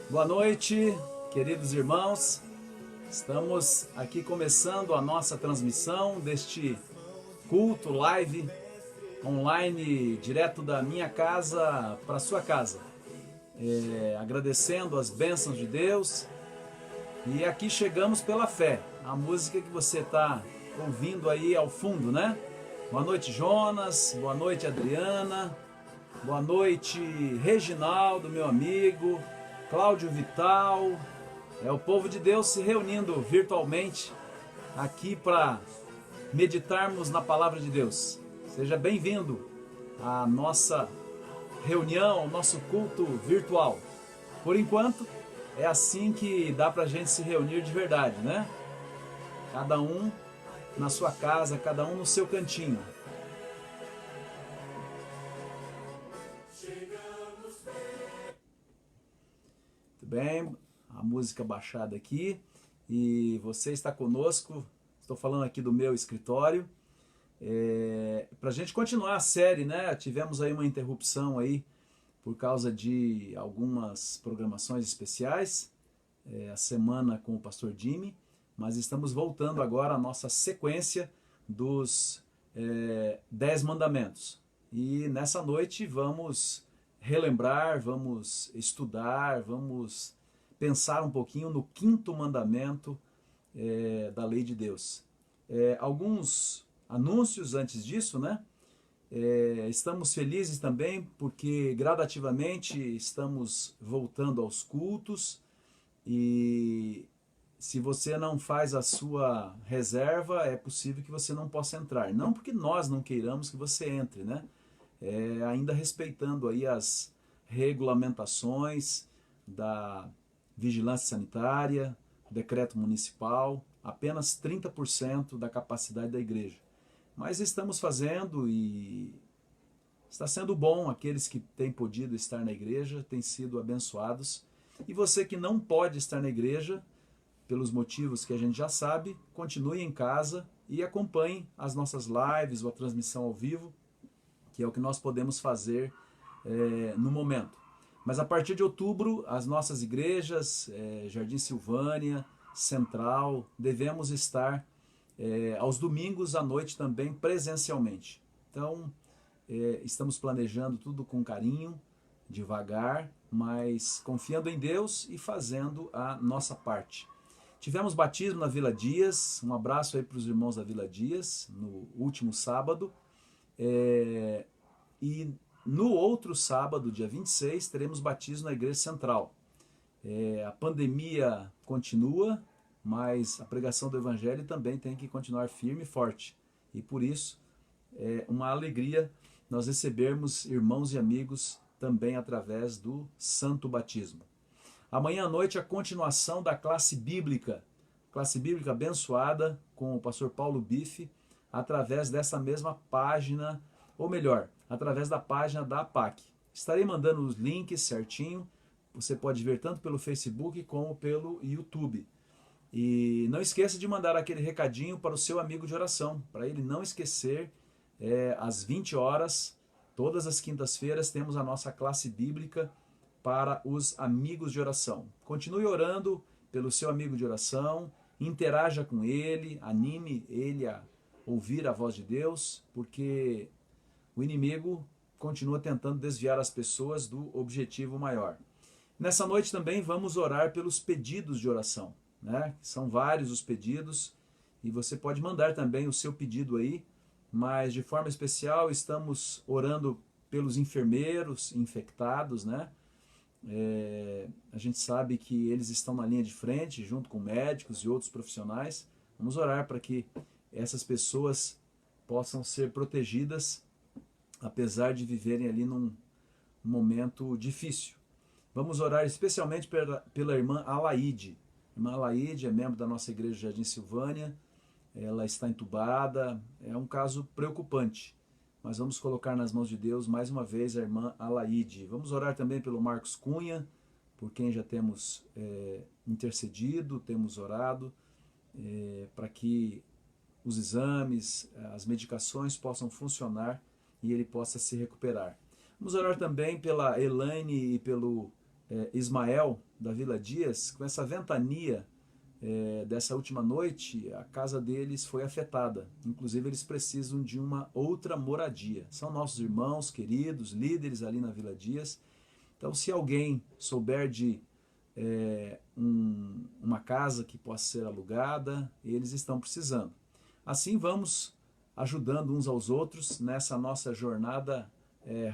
Boa noite, queridos irmãos. Estamos aqui começando a nossa transmissão deste culto live online direto da minha casa para a sua casa. Agradecendo as bênçãos de Deus. E aqui chegamos pela fé. A música que você está ouvindo aí ao fundo, né? Boa noite, Jonas. Boa noite, Adriana. Boa noite, Reginaldo, meu amigo. Cláudio Vital. É o povo de Deus se reunindo virtualmente aqui para meditarmos na palavra de Deus. Seja bem-vindo à nossa reunião, ao nosso culto virtual. Por enquanto, é assim que dá para a gente se reunir de verdade, né? Cada um na sua casa, cada um no seu cantinho. Muito bem, a música baixada aqui e você está conosco. Estou falando aqui do meu escritório. Para a gente continuar a série, né? Tivemos aí uma interrupção aí por causa de algumas programações especiais, a semana com o pastor Jimmy, mas estamos voltando agora à nossa sequência dos 10 mandamentos. E nessa noite vamos relembrar, vamos estudar, vamos pensar um pouquinho no quinto mandamento da lei de Deus. Alguns anúncios antes disso, né? Estamos felizes também porque gradativamente estamos voltando aos cultos e se você não faz a sua reserva, é possível que você não possa entrar. Não porque nós não queiramos que você entre, né? Ainda respeitando aí as regulamentações da vigilância sanitária, decreto municipal, apenas 30% da capacidade da igreja. Mas estamos fazendo e está sendo bom, aqueles que têm podido estar na igreja têm sido abençoados. E você que não pode estar na igreja, pelos motivos que a gente já sabe, continue em casa e acompanhe as nossas lives ou a transmissão ao vivo, que é o que nós podemos fazer no momento. Mas a partir de outubro, as nossas igrejas, Jardim Silvânia, Central, devemos estar aos domingos à noite também presencialmente. Então, estamos planejando tudo com carinho, devagar, mas confiando em Deus e fazendo a nossa parte. Tivemos batismo na Vila Dias, um abraço aí para os irmãos da Vila Dias, no último sábado. E no outro sábado, dia 26, teremos batismo na Igreja Central. A pandemia continua, mas a pregação do Evangelho também tem que continuar firme e forte. E por isso, é uma alegria nós recebermos irmãos e amigos também através do Santo Batismo. Amanhã à noite a continuação da classe bíblica abençoada com o pastor Paulo Bife, através dessa mesma página, ou melhor, através da página da APAC. Estarei mandando os links certinho, você pode ver tanto pelo Facebook como pelo YouTube. E não esqueça de mandar aquele recadinho para o seu amigo de oração, para ele não esquecer, às 20 horas, todas as quintas-feiras, temos a nossa classe bíblica para os amigos de oração. Continue orando pelo seu amigo de oração, interaja com ele, anime ele a ouvir a voz de Deus, porque o inimigo continua tentando desviar as pessoas do objetivo maior. Nessa noite também vamos orar pelos pedidos de oração, né? São vários os pedidos e você pode mandar também o seu pedido aí, mas de forma especial estamos orando pelos enfermeiros infectados, né? A gente sabe que eles estão na linha de frente, junto com médicos e outros profissionais. Vamos orar para que essas pessoas possam ser protegidas, apesar de viverem ali num momento difícil. Vamos orar especialmente pela irmã Alaide. A irmã Alaide é membro da nossa igreja Jardim Silvânia, ela está entubada, é um caso preocupante. Mas vamos colocar nas mãos de Deus mais uma vez a irmã Alaide. Vamos orar também pelo Marcos Cunha, por quem já temos intercedido, temos orado, para que os exames, as medicações possam funcionar e ele possa se recuperar. Vamos orar também pela Elaine e pelo Ismael, da Vila Dias, com essa ventania dessa última noite, a casa deles foi afetada. Inclusive, eles precisam de uma outra moradia. São nossos irmãos queridos, líderes ali na Vila Dias. Então, se alguém souber de uma casa que possa ser alugada, eles estão precisando. Assim, vamos ajudando uns aos outros nessa nossa jornada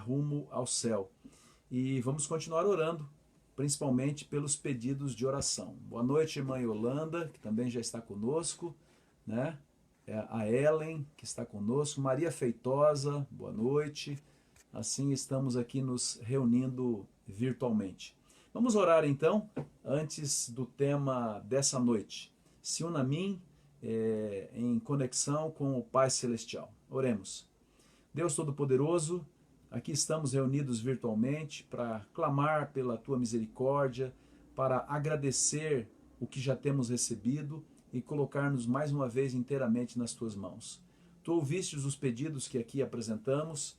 rumo ao céu. E vamos continuar orando, principalmente pelos pedidos de oração. Boa noite, irmã Yolanda, que também já está conosco, né? A Ellen, que está conosco, Maria Feitosa, boa noite. Assim estamos aqui nos reunindo virtualmente. Vamos orar então, antes do tema dessa noite. Se una a mim em conexão com o Pai Celestial. Oremos. Deus Todo-Poderoso, aqui estamos reunidos virtualmente para clamar pela Tua misericórdia, para agradecer o que já temos recebido e colocar-nos mais uma vez inteiramente nas Tuas mãos. Tu ouviste os pedidos que aqui apresentamos,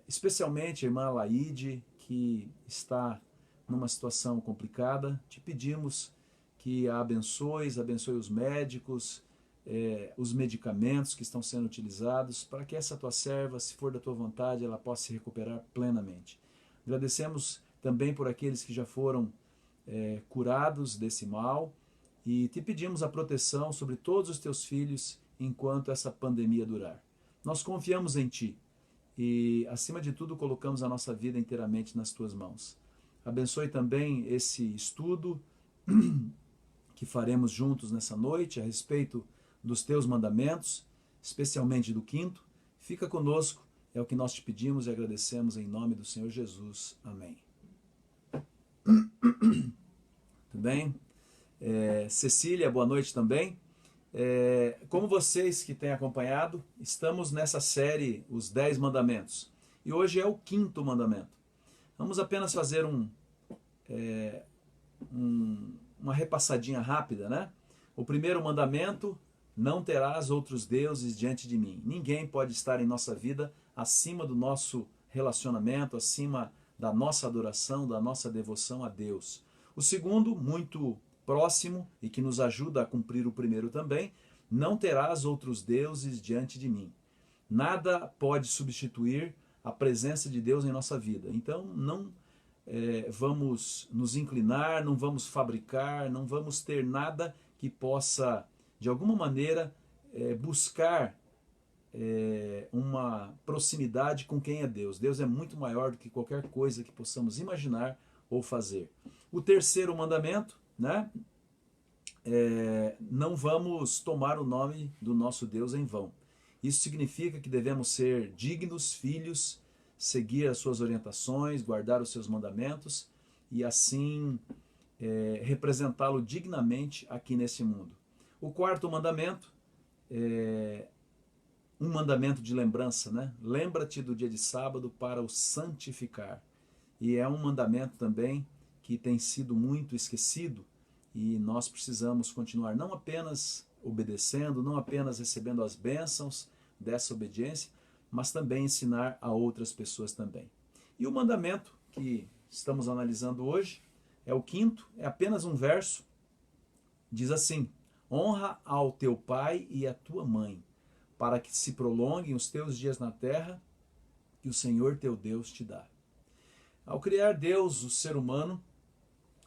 especialmente a irmã Laide, que está numa situação complicada. Te pedimos que a abençoe os médicos, os medicamentos que estão sendo utilizados, para que essa tua serva, se for da tua vontade, ela possa se recuperar plenamente. Agradecemos também por aqueles que já foram curados desse mal e te pedimos a proteção sobre todos os teus filhos enquanto essa pandemia durar. Nós confiamos em Ti e, acima de tudo, colocamos a nossa vida inteiramente nas Tuas mãos. Abençoe também esse estudo que faremos juntos nessa noite a respeito dos Teus mandamentos, especialmente do 5º. Fica conosco, é o que nós te pedimos e agradecemos em nome do Senhor Jesus. Amém. Tudo bem? Cecília, boa noite também. Como vocês que têm acompanhado, estamos nessa série, os 10 mandamentos. E hoje é o 5º mandamento. Vamos apenas fazer uma repassadinha rápida, né? O primeiro mandamento: não terás outros deuses diante de mim. Ninguém pode estar em nossa vida acima do nosso relacionamento, acima da nossa adoração, da nossa devoção a Deus. O segundo, muito próximo e que nos ajuda a cumprir o primeiro também: não terás outros deuses diante de mim. Nada pode substituir a presença de Deus em nossa vida. Então, não vamos nos inclinar, não vamos fabricar, não vamos ter nada que possa, de alguma maneira, buscar uma proximidade com quem é Deus. Deus é muito maior do que qualquer coisa que possamos imaginar ou fazer. O terceiro mandamento, né? Não vamos tomar o nome do nosso Deus em vão. Isso significa que devemos ser dignos filhos, seguir as suas orientações, guardar os seus mandamentos e assim representá-lo dignamente aqui nesse mundo. O quarto mandamento é um mandamento de lembrança, né? Lembra-te do dia de sábado para o santificar. E é um mandamento também que tem sido muito esquecido e nós precisamos continuar não apenas obedecendo, não apenas recebendo as bênçãos dessa obediência, mas também ensinar a outras pessoas também. E o mandamento que estamos analisando hoje é o 5º, é apenas um verso, diz assim: honra ao teu pai e à tua mãe, para que se prolonguem os teus dias na terra que o Senhor teu Deus te dá. Ao criar Deus o ser humano,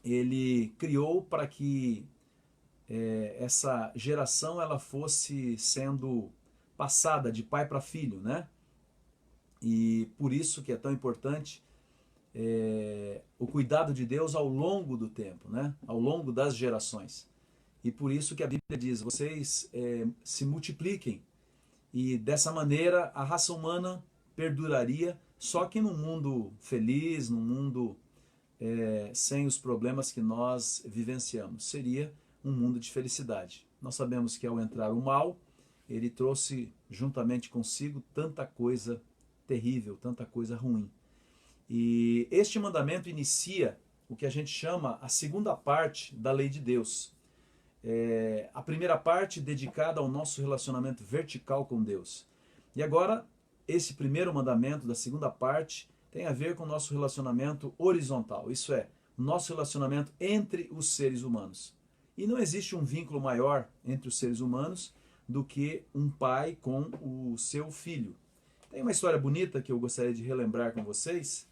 Ele criou para que essa geração ela fosse sendo passada de pai para filho, né? E por isso que é tão importante o cuidado de Deus ao longo do tempo, né? Ao longo das gerações. E por isso que a Bíblia diz: vocês se multipliquem. E dessa maneira a raça humana perduraria, só que num mundo feliz, num mundo sem os problemas que nós vivenciamos. Seria um mundo de felicidade. Nós sabemos que ao entrar o mal, ele trouxe juntamente consigo tanta coisa terrível, tanta coisa ruim. E este mandamento inicia o que a gente chama a segunda parte da lei de Deus. A primeira parte dedicada ao nosso relacionamento vertical com Deus. E agora, esse primeiro mandamento da segunda parte tem a ver com o nosso relacionamento horizontal, isso é, o nosso relacionamento entre os seres humanos. E não existe um vínculo maior entre os seres humanos do que um pai com o seu filho. Tem uma história bonita que eu gostaria de relembrar com vocês,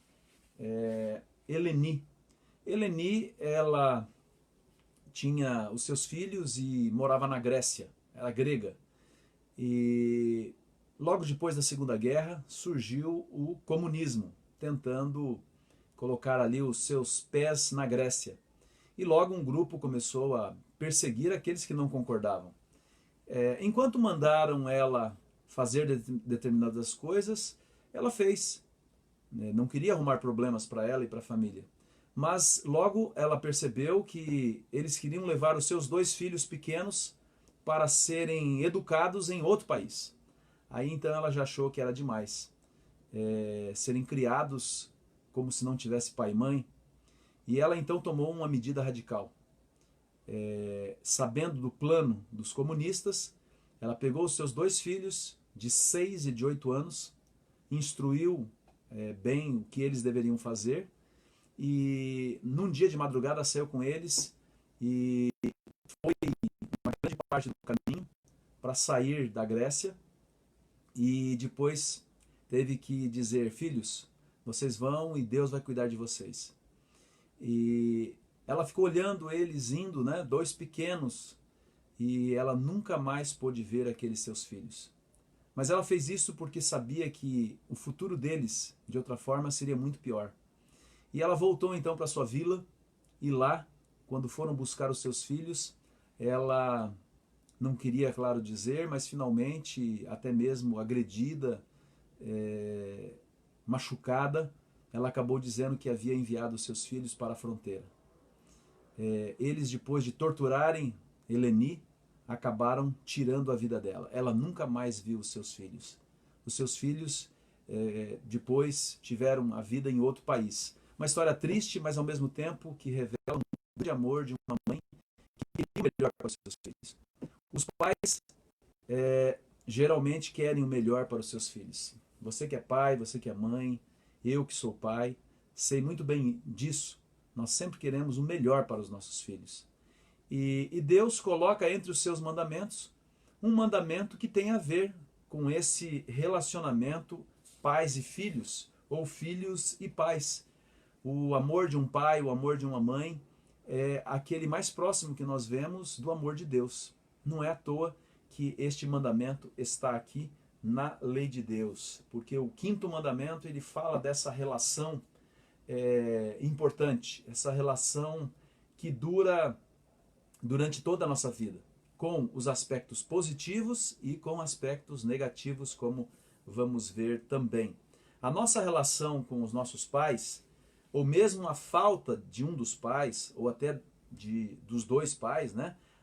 Eleni. Eleni, ela tinha os seus filhos e morava na Grécia, era grega. E logo depois da Segunda Guerra surgiu o comunismo, tentando colocar ali os seus pés na Grécia. E logo um grupo começou a perseguir aqueles que não concordavam. Enquanto mandaram ela fazer determinadas coisas, ela fez. Não queria arrumar problemas para ela e para a família. Mas logo ela percebeu que eles queriam levar os seus 2 filhos pequenos para serem educados em outro país. Aí então ela já achou que era demais. Serem criados como se não tivesse pai e mãe. E ela então tomou uma medida radical. Sabendo do plano dos comunistas, ela pegou os seus 2 filhos de 6 e de 8 anos, instruiu bem o que eles deveriam fazer, e num dia de madrugada saiu com eles e foi uma grande parte do caminho para sair da Grécia, e depois teve que dizer: filhos, vocês vão e Deus vai cuidar de vocês. E ela ficou olhando eles indo, 2 pequenos, e ela nunca mais pôde ver aqueles seus filhos. Mas ela fez isso porque sabia que o futuro deles, de outra forma, seria muito pior. E ela voltou então para sua vila, e lá, quando foram buscar os seus filhos, ela não queria, claro, dizer, mas finalmente, até mesmo agredida, machucada, ela acabou dizendo que havia enviado os seus filhos para a fronteira. Eles, depois de torturarem Eleni, acabaram tirando a vida dela. Ela nunca mais viu os seus filhos. Os seus filhos depois tiveram a vida em outro país. Uma história triste, mas ao mesmo tempo que revela um grande amor de uma mãe que queria o melhor para os seus filhos. Os pais geralmente querem o melhor para os seus filhos. Você que é pai, você que é mãe, eu que sou pai, sei muito bem disso. Nós sempre queremos o melhor para os nossos filhos. E Deus coloca entre os seus mandamentos um mandamento que tem a ver com esse relacionamento pais e filhos, ou filhos e pais. O amor de um pai, o amor de uma mãe, é aquele mais próximo que nós vemos do amor de Deus. Não é à toa que este mandamento está aqui na lei de Deus, porque o 5º mandamento ele fala dessa relação importante, essa relação que dura durante toda a nossa vida, com os aspectos positivos e com aspectos negativos, como vamos ver também. A nossa relação com os nossos pais, ou mesmo a falta de um dos pais, ou até dos 2 pais,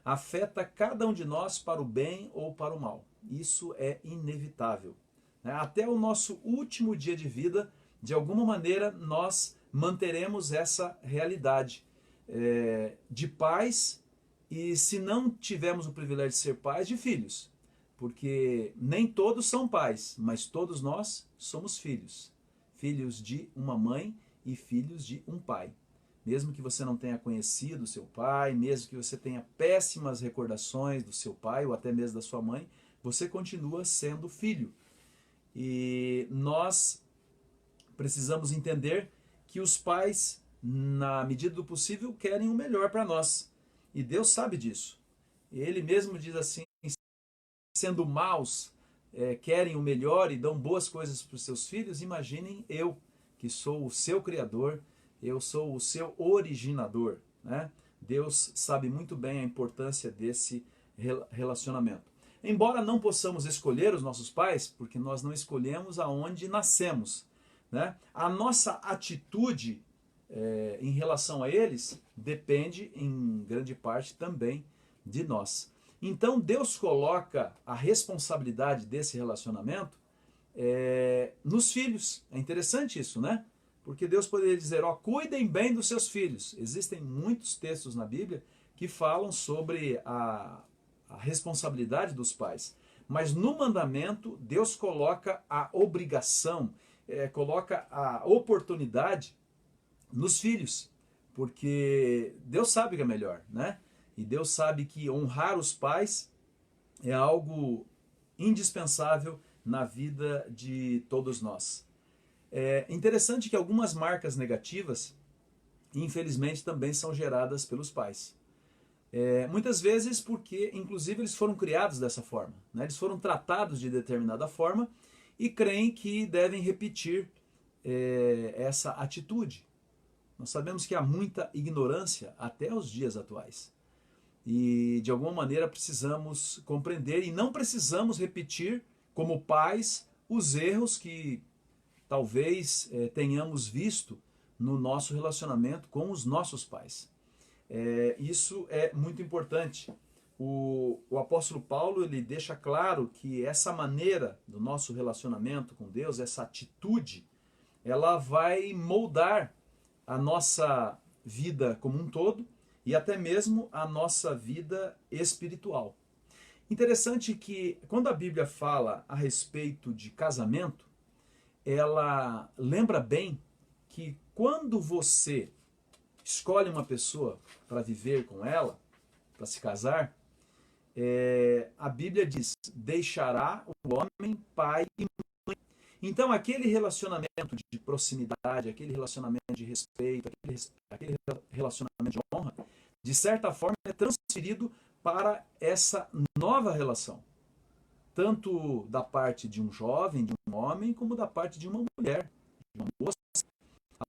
afeta cada um de nós para o bem ou para o mal. Isso é inevitável. Até o nosso último dia de vida, de alguma maneira, nós manteremos essa realidade de pais, e se não tivermos o privilégio de ser pais, de filhos. Porque nem todos são pais, mas todos nós somos filhos. Filhos de uma mãe e filhos de um pai. Mesmo que você não tenha conhecido o seu pai, mesmo que você tenha péssimas recordações do seu pai ou até mesmo da sua mãe, você continua sendo filho. E nós precisamos entender que os pais, na medida do possível, querem o melhor para nós. E Deus sabe disso. Ele mesmo diz assim: sendo maus, querem o melhor e dão boas coisas para os seus filhos, imaginem eu, que sou o seu Criador, eu sou o seu originador. Deus sabe muito bem a importância desse relacionamento. Embora não possamos escolher os nossos pais, porque nós não escolhemos aonde nascemos, a nossa atitude em relação a eles depende em grande parte também de nós. Então Deus coloca a responsabilidade desse relacionamento nos filhos. É interessante isso, Porque Deus poderia dizer: cuidem bem dos seus filhos. Existem muitos textos na Bíblia que falam sobre a responsabilidade dos pais. Mas no mandamento, Deus coloca a obrigação, coloca a oportunidade nos filhos, porque Deus sabe que é melhor, né? E Deus sabe que honrar os pais é algo indispensável na vida de todos nós. É interessante que algumas marcas negativas, infelizmente, também são geradas pelos pais. Muitas vezes porque, inclusive, eles foram criados dessa forma, né? Eles foram tratados de determinada forma e creem que devem repetir essa atitude. Nós sabemos que há muita ignorância até os dias atuais. E, de alguma maneira, precisamos compreender e não precisamos repetir, como pais, os erros que talvez tenhamos visto no nosso relacionamento com os nossos pais. Isso é muito importante. O apóstolo Paulo, ele deixa claro que essa maneira do nosso relacionamento com Deus, essa atitude, ela vai moldar a nossa vida como um todo e até mesmo a nossa vida espiritual. Interessante que quando a Bíblia fala a respeito de casamento, ela lembra bem que quando você escolhe uma pessoa para viver com ela, para se casar, a Bíblia diz, deixará o homem pai e mãe. Então aquele relacionamento de proximidade, aquele relacionamento de respeito, aquele relacionamento de honra, de certa forma é transferido para essa nova relação. Tanto da parte de um jovem, de um homem, como da parte de uma mulher, de uma moça.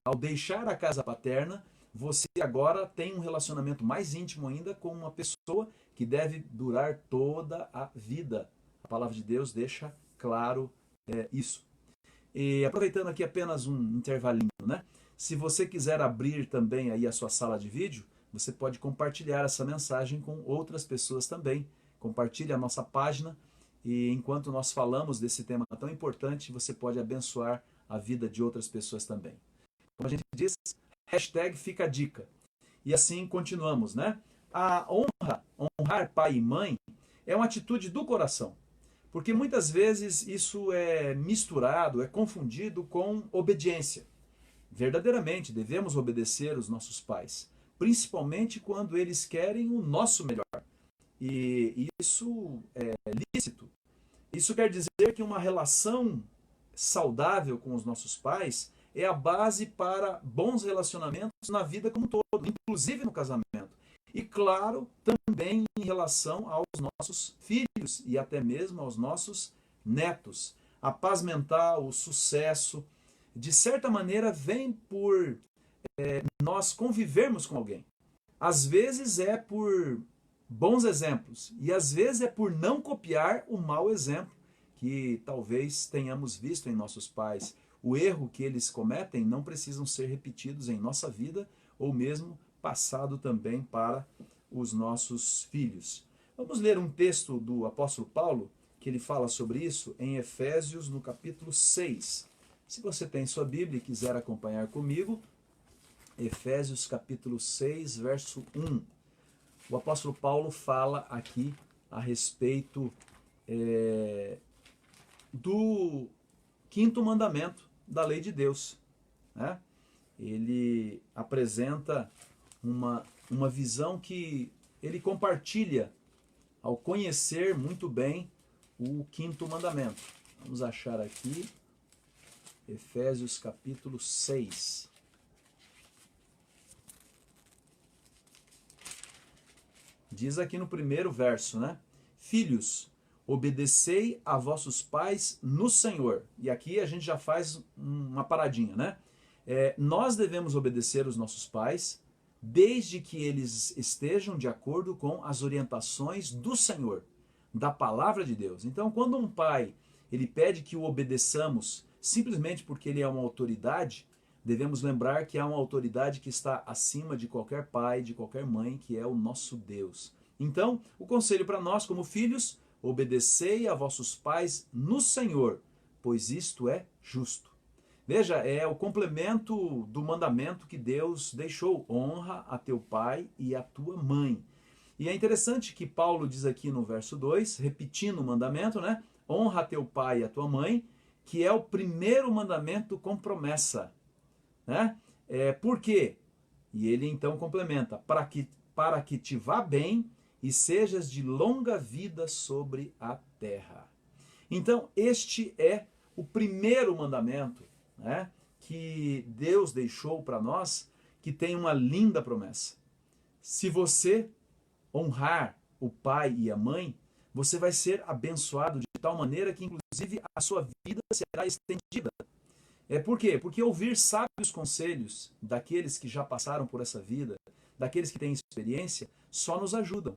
Ao deixar a casa paterna, você agora tem um relacionamento mais íntimo ainda com uma pessoa que deve durar toda a vida. A palavra de Deus deixa claro isso. E aproveitando aqui apenas um intervalinho, né? Se você quiser abrir também aí a sua sala de vídeo, você pode compartilhar essa mensagem com outras pessoas também. Compartilhe a nossa página e enquanto nós falamos desse tema tão importante, você pode abençoar a vida de outras pessoas também. Como a gente diz, hashtag fica a dica. E assim continuamos, né? A honrar pai e mãe, é uma atitude do coração. Porque muitas vezes isso é misturado, é confundido com obediência. Verdadeiramente devemos obedecer os nossos pais, principalmente quando eles querem o nosso melhor. E isso é lícito. Isso quer dizer que uma relação saudável com os nossos pais é a base para bons relacionamentos na vida como um todo, inclusive no casamento. E claro, também em relação aos nossos filhos e até mesmo aos nossos netos. A paz mental, o sucesso, de certa maneira, vem por nós convivermos com alguém. Às vezes é por bons exemplos e às vezes é por não copiar o mau exemplo que talvez tenhamos visto em nossos pais. O erro que eles cometem não precisam ser repetidos em nossa vida ou mesmo passado também para os nossos filhos. Vamos ler um texto do apóstolo Paulo que ele fala sobre isso em Efésios no capítulo 6. Se você tem sua Bíblia e quiser acompanhar comigo, Efésios capítulo 6, verso 1. O apóstolo Paulo fala aqui a respeito do quinto mandamento da lei de Deus, né? Ele apresenta uma visão que ele compartilha ao conhecer muito bem o quinto mandamento. Vamos achar aqui Efésios capítulo 6. Diz aqui no primeiro verso, né? Filhos, obedecei a vossos pais no Senhor. E aqui a gente já faz uma paradinha, né? Nós devemos obedecer os nossos pais desde que eles estejam de acordo com as orientações do Senhor, da palavra de Deus. Então, quando um pai ele pede que o obedeçamos simplesmente porque ele é uma autoridade, devemos lembrar que há uma autoridade que está acima de qualquer pai, de qualquer mãe, que é o nosso Deus. Então, o conselho para nós como filhos, obedecei a vossos pais no Senhor, pois isto é justo. Veja, é o complemento do mandamento que Deus deixou. Honra a teu pai e a tua mãe. E é interessante que Paulo diz aqui no verso 2, repetindo o mandamento, né? Honra a teu pai e a tua mãe, que é o primeiro mandamento com promessa. Né? Por quê? E ele então complementa, para que te vá bem e sejas de longa vida sobre a terra. Então, este é o primeiro mandamento, né, que Deus deixou para nós, que tem uma linda promessa. Se você honrar o pai e a mãe, você vai ser abençoado de tal maneira que, inclusive, a sua vida será estendida. Por quê? Porque ouvir sábios conselhos daqueles que já passaram por essa vida, daqueles que têm experiência, só nos ajudam.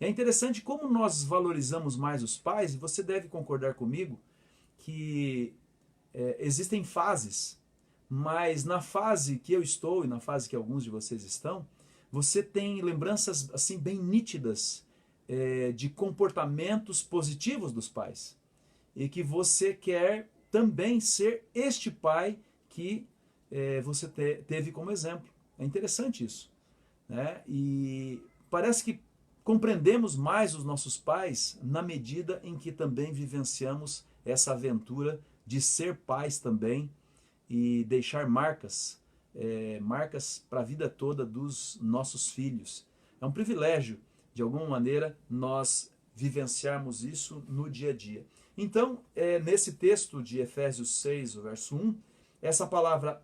É interessante como nós valorizamos mais os pais, e você deve concordar comigo que existem fases, mas na fase que eu estou e na fase que alguns de vocês estão, você tem lembranças assim bem nítidas de comportamentos positivos dos pais. E que você quer também ser este pai que você teve como exemplo. É interessante isso. Né? E parece que compreendemos mais os nossos pais na medida em que também vivenciamos essa aventura de ser pais também e deixar marcas, marcas para a vida toda dos nossos filhos. É um privilégio, de alguma maneira, nós vivenciarmos isso no dia a dia. Então, nesse texto de Efésios 6, o verso 1, essa palavra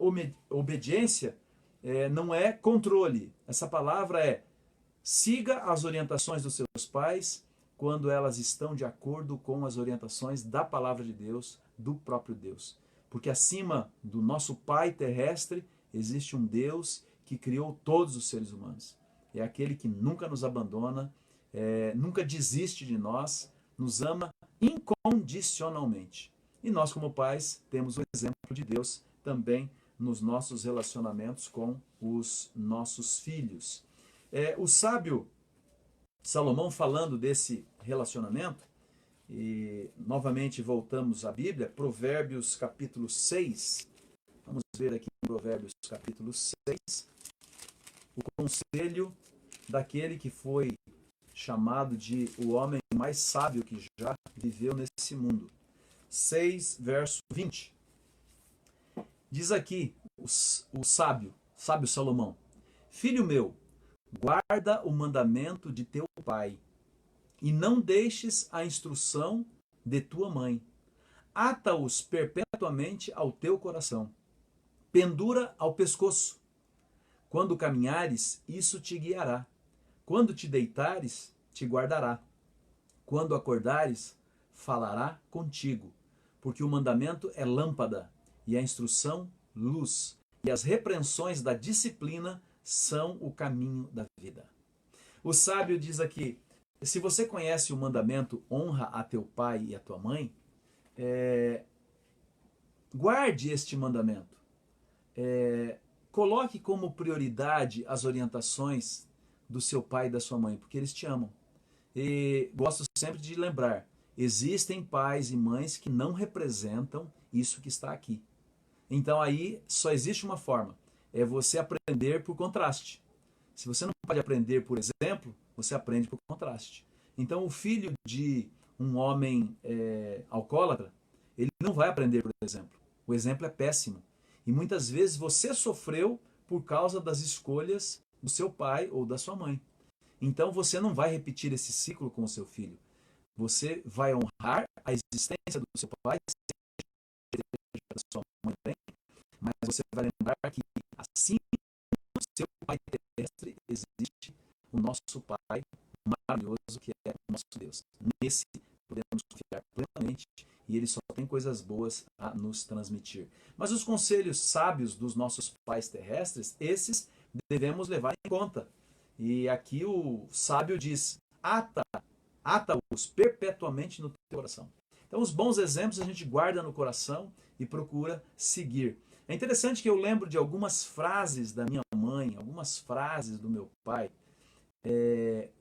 obediência não é controle. Essa palavra é siga as orientações dos seus pais quando elas estão de acordo com as orientações da palavra de Deus, do próprio Deus. Porque acima do nosso Pai terrestre existe um Deus que criou todos os seres humanos. É aquele que nunca nos abandona, nunca desiste de nós, nos ama incondicionalmente. E nós, como pais, temos o exemplo de Deus também nos nossos relacionamentos com os nossos filhos. O sábio Salomão, falando desse relacionamento, e novamente voltamos à Bíblia, Provérbios capítulo 6. Vamos ver aqui em Provérbios capítulo 6, o conselho daquele que foi chamado de o homem mais sábio que já viveu nesse mundo. 6, verso 20. Diz aqui o sábio Salomão: Filho meu, guarda o mandamento de teu pai, e não deixes a instrução de tua mãe. Ata-os perpetuamente ao teu coração. Pendura ao pescoço. Quando caminhares, isso te guiará. Quando te deitares, te guardará. Quando acordares, falará contigo. Porque o mandamento é lâmpada, e a instrução, luz. E as repreensões da disciplina são o caminho da vida. O sábio diz aqui, se você conhece o mandamento honra a teu pai e a tua mãe, guarde este mandamento. Coloque como prioridade as orientações do seu pai e da sua mãe, porque eles te amam. E gosto sempre de lembrar, existem pais e mães que não representam isso que está aqui. Então aí só existe uma forma, é você aprender por contraste. Se você não pode aprender por exemplo, você aprende por contraste. Então o filho de um homem alcoólatra, ele não vai aprender por exemplo. O exemplo é péssimo. E muitas vezes você sofreu por causa das escolhas do seu pai ou da sua mãe. Então você não vai repetir esse ciclo com o seu filho. Você vai honrar a existência do seu pai, da sua mãe, mas você vai lembrar que acima do seu pai terrestre existe o nosso Pai maravilhoso que é o nosso Deus. Nesse podemos confiar plenamente e ele só tem coisas boas a nos transmitir. Mas os conselhos sábios dos nossos pais terrestres, esses devemos levar em conta. E aqui o sábio diz, ata-os perpetuamente no teu coração. Então os bons exemplos a gente guarda no coração e procura seguir. É interessante que eu lembro de algumas frases da minha mãe, algumas frases do meu pai.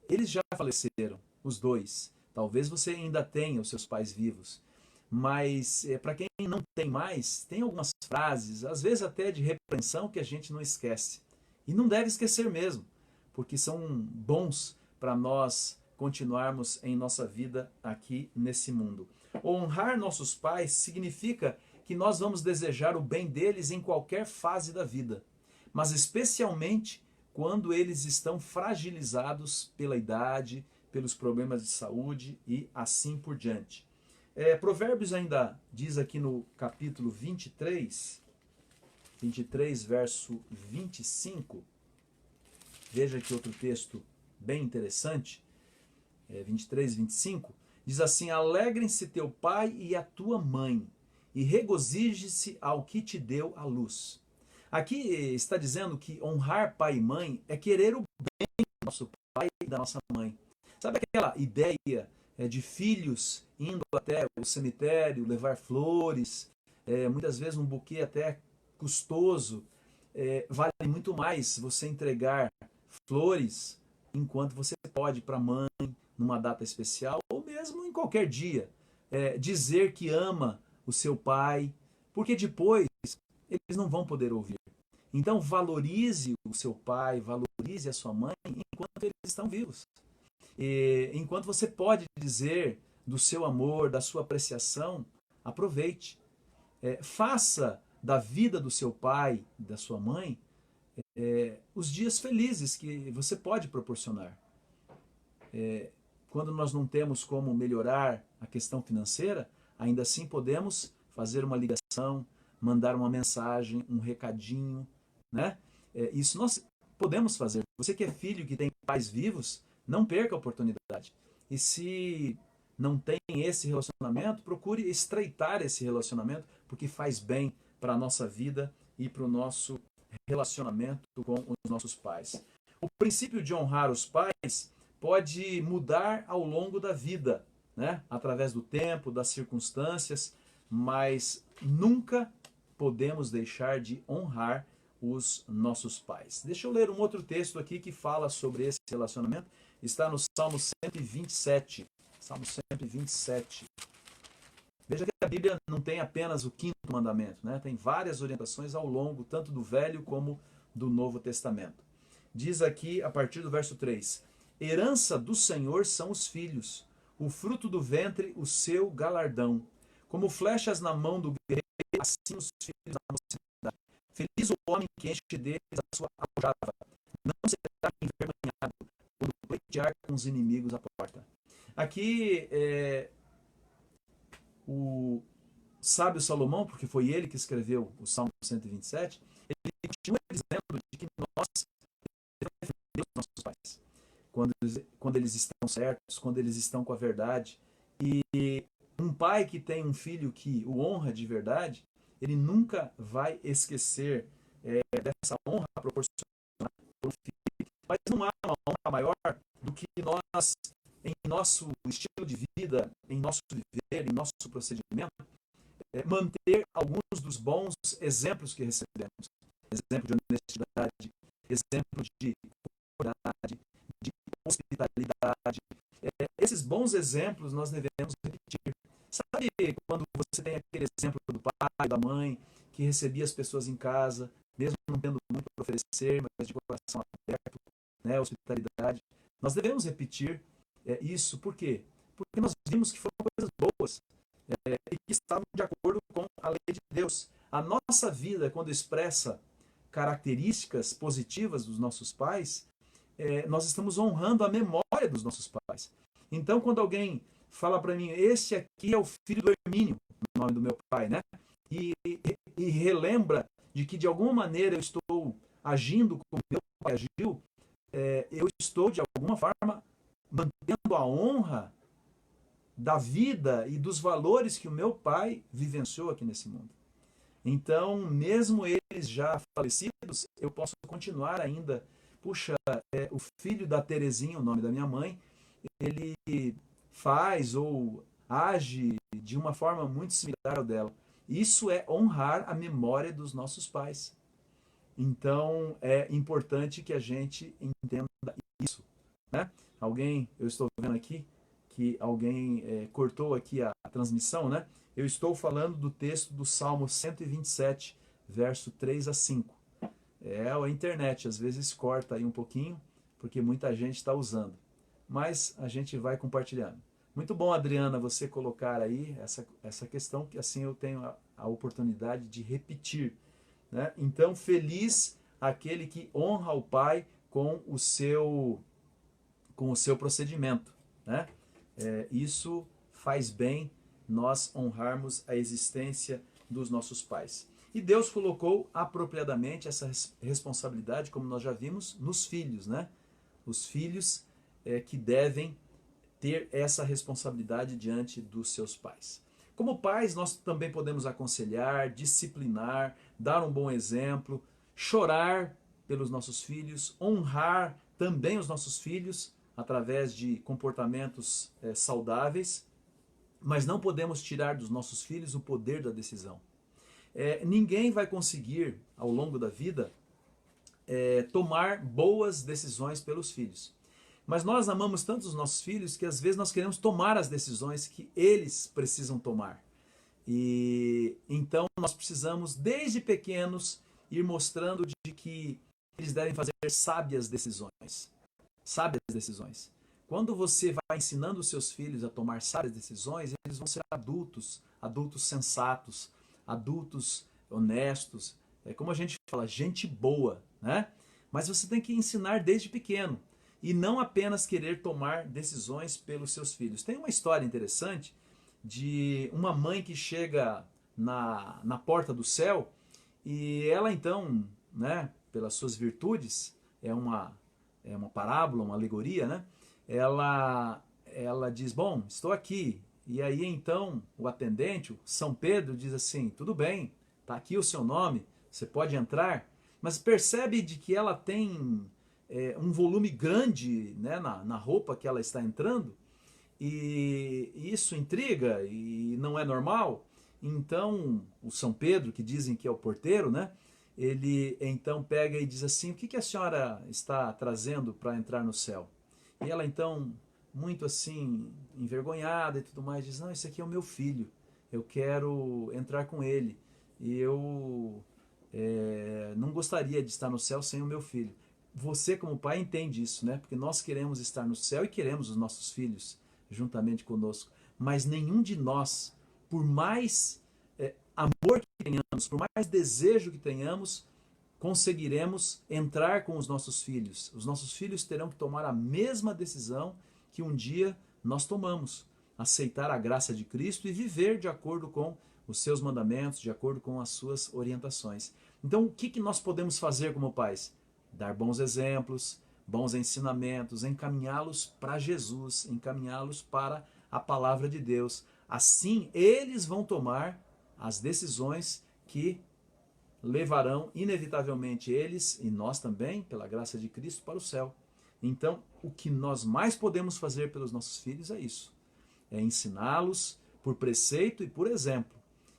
Eles já faleceram, os dois. Talvez você ainda tenha os seus pais vivos. Mas para quem não tem mais, tem algumas frases, às vezes até de repreensão, que a gente não esquece. E não deve esquecer mesmo, porque são bons para nós continuarmos em nossa vida aqui nesse mundo. Honrar nossos pais significa que nós vamos desejar o bem deles em qualquer fase da vida, mas especialmente quando eles estão fragilizados pela idade, pelos problemas de saúde e assim por diante. Provérbios ainda diz aqui no capítulo 23, verso 25, veja que outro texto bem interessante, 23, 25, diz assim: alegrem-se teu pai e a tua mãe, e regozije-se ao que te deu a luz. Aqui está dizendo que honrar pai e mãe é querer o bem do nosso pai e da nossa mãe. Sabe aquela ideia de filhos indo até o cemitério, levar flores, muitas vezes um buquê até custoso, vale muito mais você entregar flores enquanto você pode para a mãe numa data especial ou mesmo em qualquer dia, dizer que ama o seu pai, porque depois eles não vão poder ouvir. Então valorize o seu pai, valorize a sua mãe enquanto eles estão vivos. Enquanto você pode dizer do seu amor, da sua apreciação, aproveite. Faça da vida do seu pai, da sua mãe, os dias felizes que você pode proporcionar. Quando nós não temos como melhorar a questão financeira, ainda assim podemos fazer uma ligação, mandar uma mensagem, um recadinho, né? Isso nós podemos fazer. Você que é filho, que tem pais vivos, não perca a oportunidade. E se não tem esse relacionamento, procure estreitar esse relacionamento, porque faz bem para a nossa vida e para o nosso relacionamento com os nossos pais. O princípio de honrar os pais pode mudar ao longo da vida, né? Através do tempo, das circunstâncias, mas nunca podemos deixar de honrar os nossos pais. Deixa eu ler um outro texto aqui que fala sobre esse relacionamento. Está no Salmo 127. Salmo 127. Veja que a Bíblia não tem apenas o quinto mandamento, né? Tem várias orientações ao longo, tanto do Velho como do Novo Testamento. Diz aqui, a partir do verso 3, herança do Senhor são os filhos, o fruto do ventre, o seu galardão. Como flechas na mão do guerreiro, assim os filhos da mocidade. Feliz o homem que enche deles a sua aljava. Não será envergonhado quando pleitear com os inimigos à porta. Aqui, o sábio Salomão, porque foi ele que escreveu o Salmo 127, ele continua dizendo de que nós devemos defender os nossos pais quando eles estão certos, quando eles estão com a verdade. E um pai que tem um filho que o honra de verdade, ele nunca vai esquecer dessa honra proporcionada pelo filho. Mas não há uma honra maior do que nós, em nosso estilo de vida, em nosso viver, em nosso procedimento, manter alguns dos bons exemplos que recebemos. Exemplo de honestidade, exemplo de coragem, de hospitalidade. Esses bons exemplos nós devemos repetir. Sabe quando você tem aquele exemplo do pai, da mãe, que recebia as pessoas em casa, mesmo não tendo muito para oferecer, mas de coração aberto, né, hospitalidade. Nós devemos repetir isso. Por quê? Porque nós vimos que foram coisas boas e que estavam de acordo com a lei de Deus. A nossa vida, quando expressa características positivas dos nossos pais, nós estamos honrando a memória dos nossos pais. Então, quando alguém fala para mim, esse aqui é o filho do Hermínio, o nome do meu pai, né? E relembra de que de alguma maneira eu estou agindo como meu pai agiu, eu estou de alguma forma mantendo a honra da vida e dos valores que o meu pai vivenciou aqui nesse mundo. Então, mesmo eles já falecidos, eu posso continuar ainda. Puxa, o filho da Terezinha, o nome da minha mãe, ele faz ou age de uma forma muito similar ao dela. Isso é honrar a memória dos nossos pais. Então, é importante que a gente entenda isso, né? Eu estou vendo aqui que alguém cortou aqui a transmissão, né? Eu estou falando do texto do Salmo 127, verso 3 a 5. A internet às vezes corta aí um pouquinho, porque muita gente está usando. Mas a gente vai compartilhando. Muito bom, Adriana, você colocar aí essa questão, que assim eu tenho a oportunidade de repetir, né? Então, feliz aquele que honra o pai com o seu procedimento, né? Isso faz bem nós honrarmos a existência dos nossos pais. E Deus colocou apropriadamente essa responsabilidade, como nós já vimos, nos filhos, né? Os filhos que devem ter essa responsabilidade diante dos seus pais. Como pais, nós também podemos aconselhar, disciplinar, dar um bom exemplo, chorar pelos nossos filhos, honrar também os nossos filhos através de comportamentos saudáveis, mas não podemos tirar dos nossos filhos o poder da decisão. Ninguém vai conseguir, ao longo da vida, tomar boas decisões pelos filhos. Mas nós amamos tanto os nossos filhos que às vezes nós queremos tomar as decisões que eles precisam tomar. E então nós precisamos, desde pequenos, ir mostrando de que eles devem fazer sábias decisões. Sábias decisões. Quando você vai ensinando os seus filhos a tomar sábias decisões, eles vão ser adultos, adultos sensatos, adultos honestos, como a gente fala, gente boa, né? Mas você tem que ensinar desde pequeno e não apenas querer tomar decisões pelos seus filhos. Tem uma história interessante de uma mãe que chega na porta do céu e ela então, né, pelas suas virtudes, é uma parábola, uma alegoria, né? Ela diz, bom, estou aqui. E aí então o atendente, o São Pedro, diz assim, tudo bem, está aqui o seu nome, você pode entrar, mas percebe de que ela tem um volume grande, né, na roupa que ela está entrando, e isso intriga e não é normal. Então o São Pedro, que dizem que é o porteiro, né, ele então pega e diz assim, o que a senhora está trazendo para entrar no céu? E ela então, muito assim, envergonhada e tudo mais, diz, não, esse aqui é o meu filho, eu quero entrar com ele, e eu não gostaria de estar no céu sem o meu filho. Você como pai entende isso, né? Porque nós queremos estar no céu e queremos os nossos filhos juntamente conosco, mas nenhum de nós, por mais amor que tenhamos, por mais desejo que tenhamos, conseguiremos entrar com os nossos filhos. Os nossos filhos terão que tomar a mesma decisão que um dia nós tomamos, aceitar a graça de Cristo e viver de acordo com os seus mandamentos, de acordo com as suas orientações. Então, o que nós podemos fazer como pais? Dar bons exemplos, bons ensinamentos, encaminhá-los para Jesus, encaminhá-los para a palavra de Deus. Assim, eles vão tomar as decisões que levarão inevitavelmente eles, e nós também, pela graça de Cristo, para o céu. Então, o que nós mais podemos fazer pelos nossos filhos é isso. É ensiná-los por preceito e por exemplo,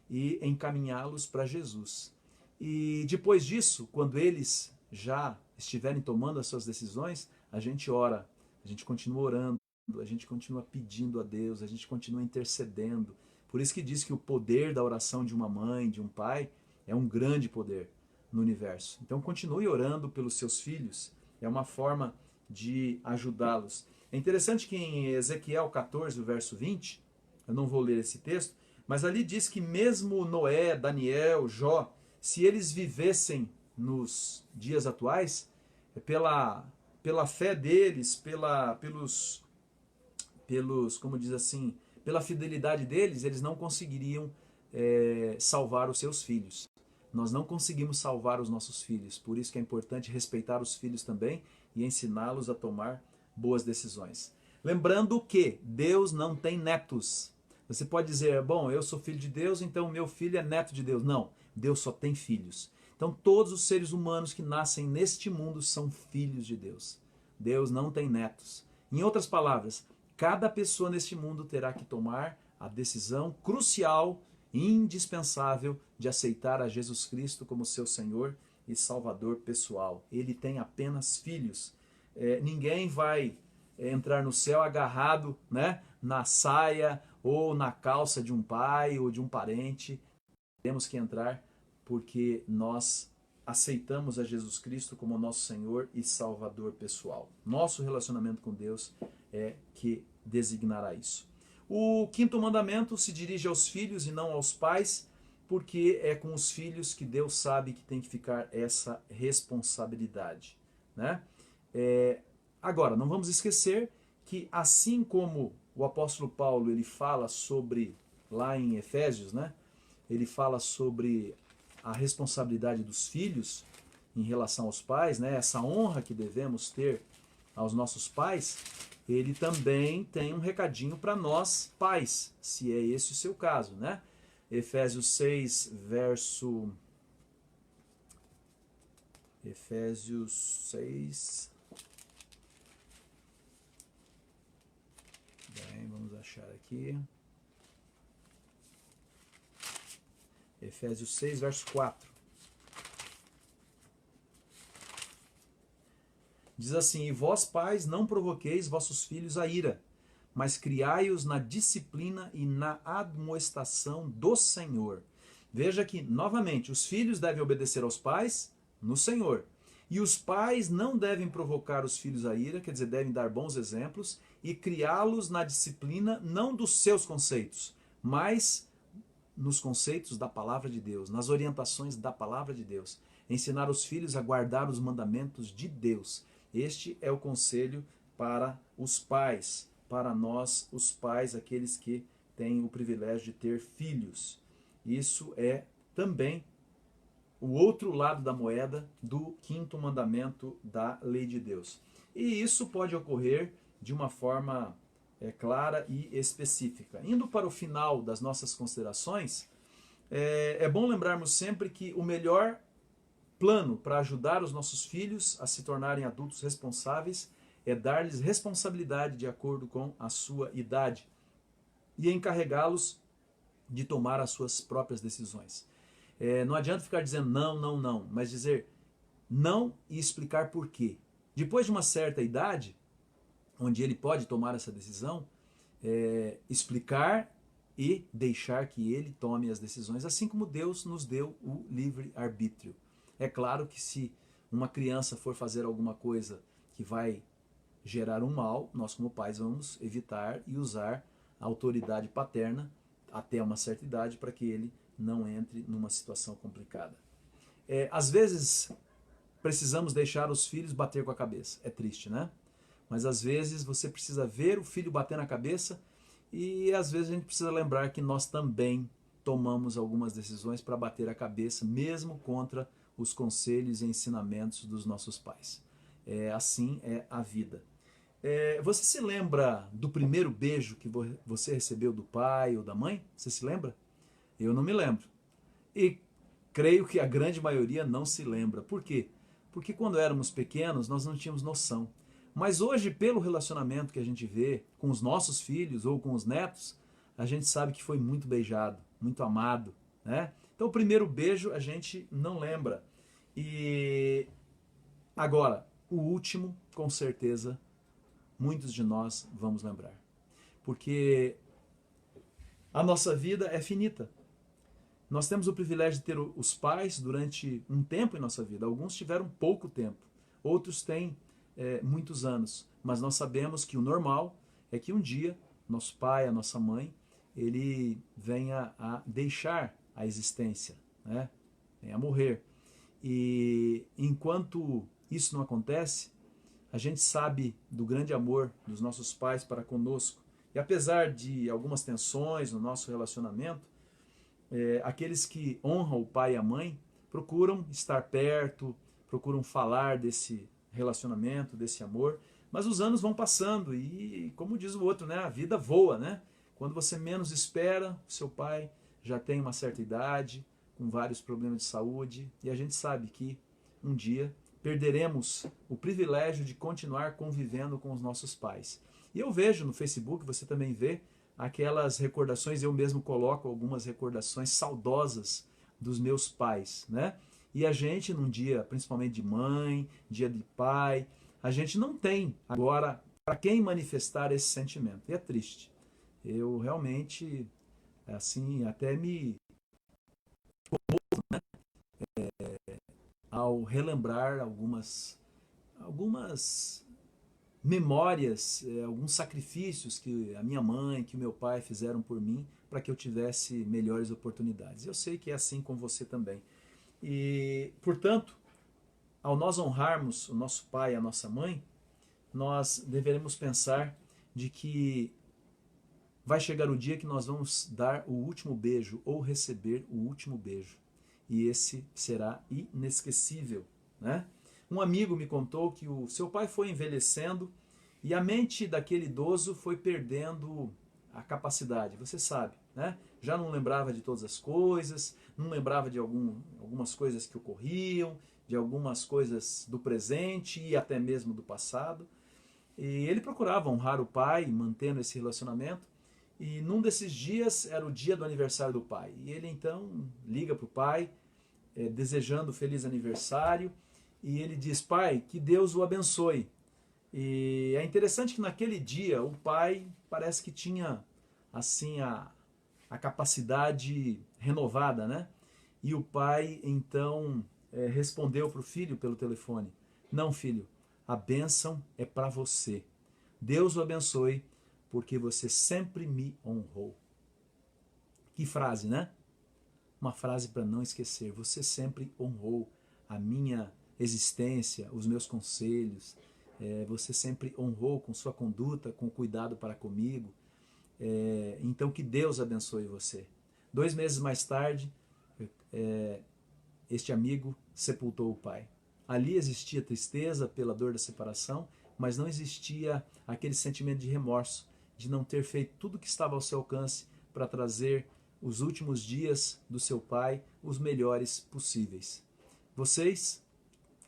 e encaminhá-los para Jesus. E depois disso, quando eles já estiverem tomando as suas decisões, a gente ora, a gente continua orando, a gente continua pedindo a Deus, a gente continua intercedendo. Por isso que diz que o poder da oração de uma mãe, de um pai, é um grande poder no universo. Então continue orando pelos seus filhos, é uma forma de ajudá-los. É interessante que em Ezequiel 14, verso 20, eu não vou ler esse texto, mas ali diz que mesmo Noé, Daniel, Jó, se eles vivessem nos dias atuais, pela fé deles, como diz assim, pela fidelidade deles, eles não conseguiriam salvar os seus filhos. Nós não conseguimos salvar os nossos filhos, por isso que é importante respeitar os filhos também e ensiná-los a tomar boas decisões. Lembrando que Deus não tem netos. Você pode dizer, bom, eu sou filho de Deus, então meu filho é neto de Deus. Não, Deus só tem filhos. Então todos os seres humanos que nascem neste mundo são filhos de Deus. Deus não tem netos. Em outras palavras, cada pessoa neste mundo terá que tomar a decisão crucial, indispensável, de aceitar a Jesus Cristo como seu Senhor e Salvador pessoal. Ele tem apenas filhos. Ninguém vai entrar no céu agarrado, né, na saia ou na calça de um pai ou de um parente. Temos que entrar porque nós aceitamos a Jesus Cristo como nosso Senhor e Salvador pessoal. Nosso relacionamento com Deus é que designará isso. O quinto mandamento se dirige aos filhos e não aos pais, porque é com os filhos que Deus sabe que tem que ficar essa responsabilidade, né? Agora, não vamos esquecer que assim como o apóstolo Paulo ele fala sobre, lá em Efésios, né? Ele fala sobre a responsabilidade dos filhos em relação aos pais, né? Essa honra que devemos ter aos nossos pais, ele também tem um recadinho para nós pais, se é esse o seu caso, né? Efésios 6, verso... Efésios 6... Bem, vamos achar aqui. Efésios 6, verso 4. Diz assim: e vós, pais, não provoqueis vossos filhos a ira, mas criai-os na disciplina e na admoestação do Senhor. Veja que, novamente, os filhos devem obedecer aos pais no Senhor. E os pais não devem provocar os filhos a ira, quer dizer, devem dar bons exemplos e criá-los na disciplina não dos seus conceitos, mas nos conceitos da palavra de Deus, nas orientações da palavra de Deus. Ensinar os filhos a guardar os mandamentos de Deus. Este é o conselho para os pais, para nós, os pais, aqueles que têm o privilégio de ter filhos. Isso é também o outro lado da moeda do quinto mandamento da lei de Deus. E isso pode ocorrer de uma forma clara e específica. Indo para o final das nossas considerações, é bom lembrarmos sempre que o melhor plano para ajudar os nossos filhos a se tornarem adultos responsáveis é dar-lhes responsabilidade de acordo com a sua idade e encarregá-los de tomar as suas próprias decisões. Não adianta ficar dizendo não, não, não, mas dizer não e explicar por quê. Depois de uma certa idade, onde ele pode tomar essa decisão, explicar e deixar que ele tome as decisões, assim como Deus nos deu o livre-arbítrio. É claro que se uma criança for fazer alguma coisa que vai gerar um mal, nós como pais vamos evitar e usar a autoridade paterna até uma certa idade para que ele não entre numa situação complicada. Às vezes precisamos deixar os filhos bater com a cabeça. É triste, né? Mas às vezes você precisa ver o filho bater na cabeça e às vezes a gente precisa lembrar que nós também tomamos algumas decisões para bater a cabeça, mesmo contra os conselhos e ensinamentos dos nossos pais. Assim é a vida. Você se lembra do primeiro beijo que você recebeu do pai ou da mãe? Você se lembra? Eu não me lembro. E creio que a grande maioria não se lembra. Por quê? Porque quando éramos pequenos nós não tínhamos noção. Mas hoje, pelo relacionamento que a gente vê com os nossos filhos ou com os netos, a gente sabe que foi muito beijado, muito amado, né? Então o primeiro beijo a gente não lembra. E agora, o último, com certeza, muitos de nós vamos lembrar. Porque a nossa vida é finita. Nós temos o privilégio de ter os pais durante um tempo em nossa vida. Alguns tiveram pouco tempo, outros têm muitos anos. Mas nós sabemos que o normal é que um dia nosso pai, a nossa mãe, ele venha a deixar a existência, né? Venha a morrer. E enquanto isso não acontece, a gente sabe do grande amor dos nossos pais para conosco. E apesar de algumas tensões no nosso relacionamento, aqueles que honram o pai e a mãe procuram estar perto, procuram falar desse relacionamento, desse amor, mas os anos vão passando e, como diz o outro, né, a vida voa, né? Quando você menos espera, o seu pai já tem uma certa idade, com vários problemas de saúde, e a gente sabe que um dia perderemos o privilégio de continuar convivendo com os nossos pais. E eu vejo no Facebook, você também vê, aquelas recordações, eu mesmo coloco algumas recordações saudosas dos meus pais, né? E a gente, num dia, principalmente de mãe, dia de pai, a gente não tem agora para quem manifestar esse sentimento. E é triste. Eu realmente, assim, até me comovo, né? Ao relembrar algumas memórias, alguns sacrifícios que a minha mãe, que o meu pai fizeram por mim para que eu tivesse melhores oportunidades. Eu sei que é assim com você também. E, portanto, ao nós honrarmos o nosso pai e a nossa mãe, nós deveremos pensar de que vai chegar o dia que nós vamos dar o último beijo ou receber o último beijo. E esse será inesquecível, né? Um amigo me contou que o seu pai foi envelhecendo e a mente daquele idoso foi perdendo a capacidade, você sabe, né? Já não lembrava de todas as coisas, não lembrava de algumas coisas que ocorriam, de algumas coisas do presente e até mesmo do passado. E ele procurava honrar o pai, mantendo esse relacionamento. E num desses dias era o dia do aniversário do pai. E ele então liga para o pai, desejando feliz aniversário. E ele diz: pai, que Deus o abençoe. E é interessante que naquele dia o pai parece que tinha assim a capacidade renovada, né? E o pai então respondeu para o filho pelo telefone: não, filho, a bênção é para você. Deus o abençoe porque você sempre me honrou. Que frase, né? Uma frase para não esquecer. Você sempre honrou a minha existência, os meus conselhos. Você sempre honrou com sua conduta, com cuidado para comigo. Então que Deus abençoe você. 2 meses mais tarde, este amigo sepultou o pai. Ali existia tristeza pela dor da separação, mas não existia aquele sentimento de remorso, de não ter feito tudo o que estava ao seu alcance para trazer os últimos dias do seu pai os melhores possíveis. Vocês,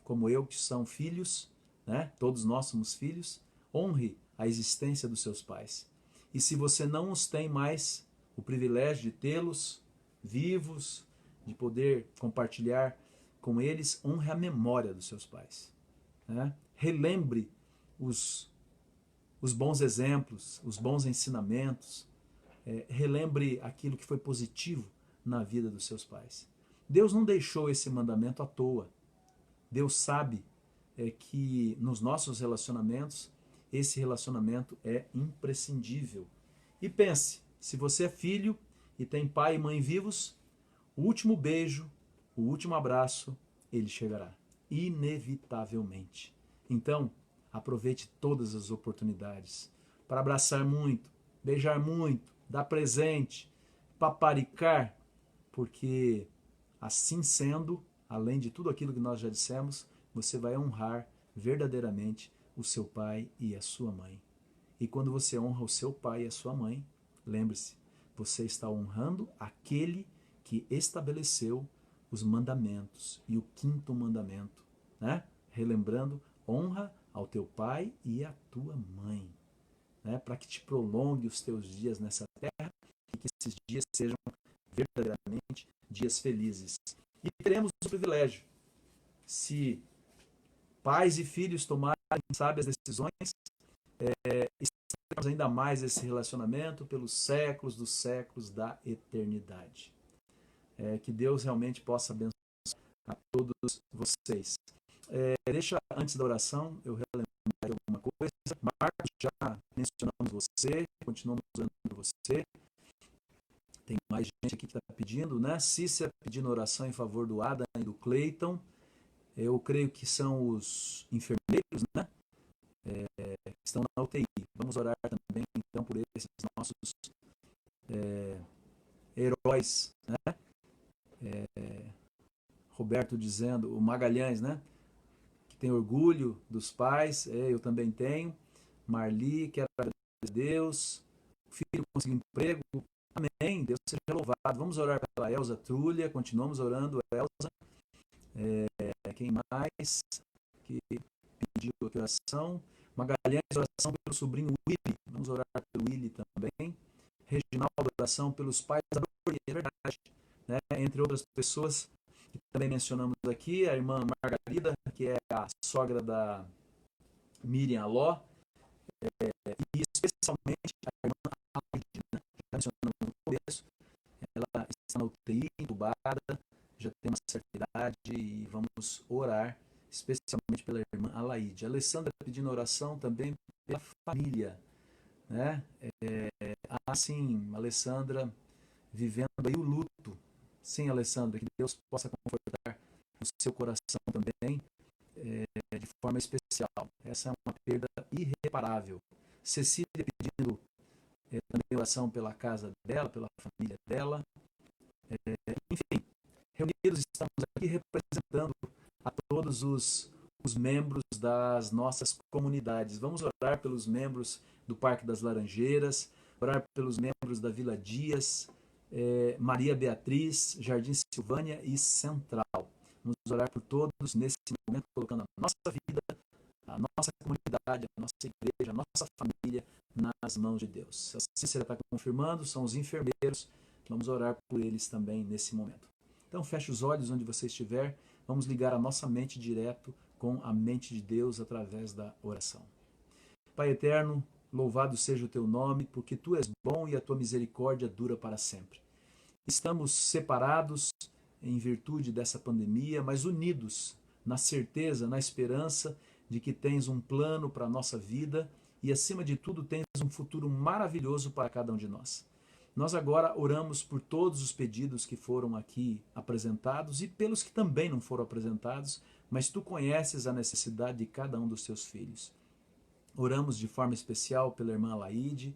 como eu, que são filhos, né? Todos nós somos filhos, honre a existência dos seus pais. E se você não os tem mais o privilégio de tê-los vivos, de poder compartilhar com eles, honre a memória dos seus pais. Né? Relembre os bons exemplos, os bons ensinamentos, relembre aquilo que foi positivo na vida dos seus pais. Deus não deixou esse mandamento à toa. Deus sabe que nos nossos relacionamentos, esse relacionamento é imprescindível. E pense, se você é filho e tem pai e mãe vivos, o último beijo, o último abraço, ele chegará, inevitavelmente. Então, aproveite todas as oportunidades para abraçar muito, beijar muito, dar presente, paparicar, porque assim sendo, além de tudo aquilo que nós já dissemos, você vai honrar verdadeiramente o seu pai e a sua mãe. E quando você honra o seu pai e a sua mãe, lembre-se, você está honrando aquele que estabeleceu os mandamentos e o 5º mandamento, né? Relembrando, honra ao teu pai e à tua mãe, né? Para que te prolongue os teus dias nessa terra e que esses dias sejam verdadeiramente dias felizes. E teremos o privilégio, se pais e filhos tomarem sábias decisões, estaremos ainda mais esse relacionamento pelos séculos dos séculos da eternidade. Que Deus realmente possa abençoar a todos vocês. Deixa, antes da oração, eu relembrar alguma coisa. Marcos, já mencionamos você, continuamos orando por você. Tem mais gente aqui que está pedindo, né? Cícera pedindo oração em favor do Adam e do Cleiton. Eu creio que são os enfermeiros, né? Que estão na UTI. Vamos orar também, então, por esses nossos heróis, né? Roberto dizendo, o Magalhães, né? Que tem orgulho dos pais, eu também tenho. Marli, quero agradecer a Deus. O filho conseguiu emprego. Amém, Deus seja louvado. Vamos orar pela Elza Trulha, continuamos orando, Elza. Quem mais que pediu oração? Magalhães, oração pelo sobrinho Willy. Vamos orar pelo Willy também. Reginaldo, oração pelos pais da Dori, é verdade. Né? Entre outras pessoas que também mencionamos aqui, a irmã Margarida, que é a sogra da Miriam Aló, e especialmente a irmã Aide, né? Já mencionamos no começo, ela está na UTI, entubada, já tem uma certa idade, e vamos orar especialmente pela irmã Laide. Alessandra pedindo oração também pela família, né? Assim, Alessandra vivendo aí o luto. Sim, Alessandra, que Deus possa confortar o seu coração também, de forma especial. Essa é uma perda irreparável. Cecília pedindo também oração pela casa dela, pela família dela. Enfim, reunidos estamos aqui representando a todos os membros das nossas comunidades. Vamos orar pelos membros do Parque das Laranjeiras, orar pelos membros da Vila Dias, Maria Beatriz, Jardim Silvânia e Central. Vamos orar por todos nesse momento, colocando a nossa vida, a nossa comunidade, a nossa igreja, a nossa família nas mãos de Deus. A Cícera está confirmando, são os enfermeiros. Vamos orar por eles também nesse momento. Então feche os olhos onde você estiver. Vamos ligar a nossa mente direto com a mente de Deus através da oração. Pai eterno, louvado seja o teu nome, porque tu és bom e a tua misericórdia dura para sempre. Estamos separados em virtude dessa pandemia, mas unidos na certeza, na esperança de que tens um plano para a nossa vida e, acima de tudo, tens um futuro maravilhoso para cada um de nós. Nós agora oramos por todos os pedidos que foram aqui apresentados e pelos que também não foram apresentados, mas tu conheces a necessidade de cada um dos teus filhos. Oramos de forma especial pela irmã Laide,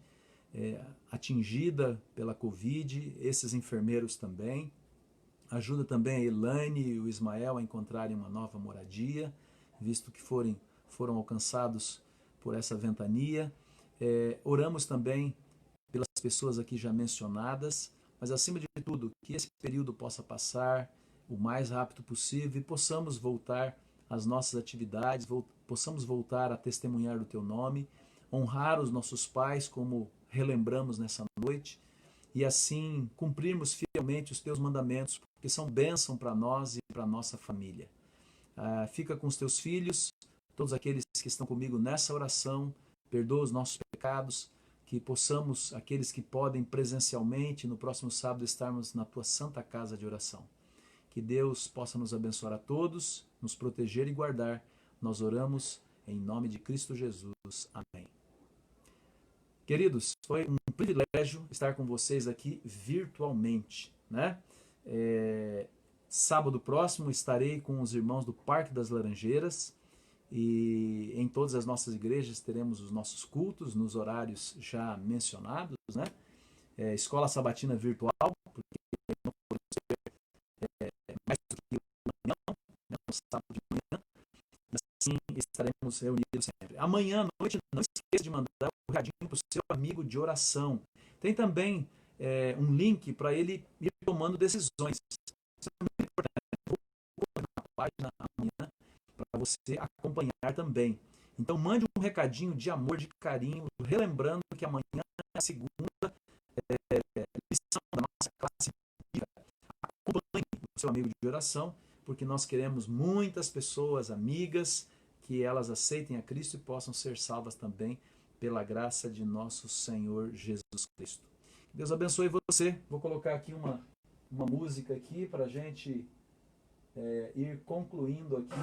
atingida pela Covid, esses enfermeiros também. Ajuda também a Elaine e o Ismael a encontrarem uma nova moradia, visto que foram alcançados por essa ventania. Oramos também pelas pessoas aqui já mencionadas, mas acima de tudo, que esse período possa passar o mais rápido possível e possamos voltar às nossas atividades, possamos voltar a testemunhar o teu nome, honrar os nossos pais como relembramos nessa noite e assim cumprirmos fielmente os teus mandamentos, porque são bênção para nós e para a nossa família. Fica com os teus filhos, todos aqueles que estão comigo nessa oração, perdoa os nossos pecados, que possamos, aqueles que podem presencialmente, no próximo sábado estarmos na tua santa casa de oração. Que Deus possa nos abençoar a todos, nos proteger e guardar. Nós oramos em nome de Cristo Jesus. Amém. Queridos, foi um privilégio estar com vocês aqui virtualmente, né? Sábado próximo estarei com os irmãos do Parque das Laranjeiras e em todas as nossas igrejas teremos os nossos cultos nos horários já mencionados, né? Escola Sabatina Virtual, porque não podemos ter mais do que amanhã, né? No sábado de manhã, assim estaremos reunidos sempre. Amanhã à noite, não esqueça de mandar um recadinho para o seu amigo de oração. Tem também um link para ele ir tomando decisões. Isso é muito importante. Vou colocar na página amanhã para você acompanhar também. Então mande um recadinho de amor, de carinho, relembrando que amanhã é a segunda lição da nossa classe bíblica. Acompanhe o seu amigo de oração, porque nós queremos muitas pessoas amigas que elas aceitem a Cristo e possam ser salvas também pela graça de nosso Senhor Jesus Cristo. Deus abençoe você. Vou colocar aqui uma música aqui para a gente ir concluindo aqui.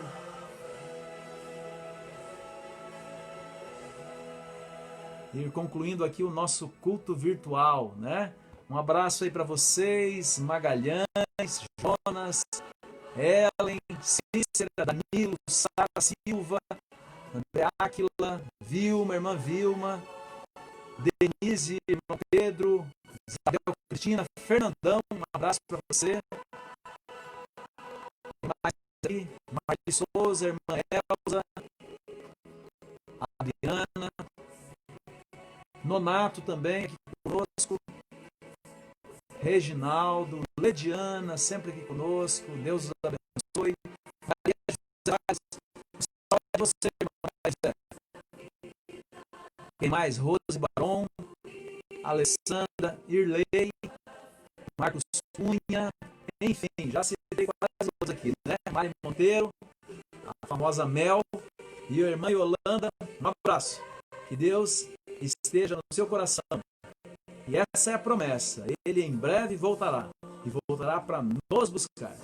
Ir concluindo aqui o nosso culto virtual, né? Um abraço aí para vocês, Magalhães, Jonas, Ellen, Cícera, Danilo, Sara Silva, André Áquila, Vilma, irmã Vilma, Denise, irmão Pedro, Isabel, Cristina, Fernandão, um abraço para você. Mais aí, Marli Souza, irmã Elza, Adriana, Nonato também aqui conosco, Reginaldo, Lediana, sempre aqui conosco, Deus os abençoe. Você, quem mais? Rose Baron, Alessandra, Irley, Marcos Cunha, enfim, já citei quase todos aqui, né? Mari Monteiro, a famosa Mel e a irmã Yolanda. Um abraço. Que Deus esteja no seu coração. E essa é a promessa. Ele em breve voltará. E voltará para nos buscar.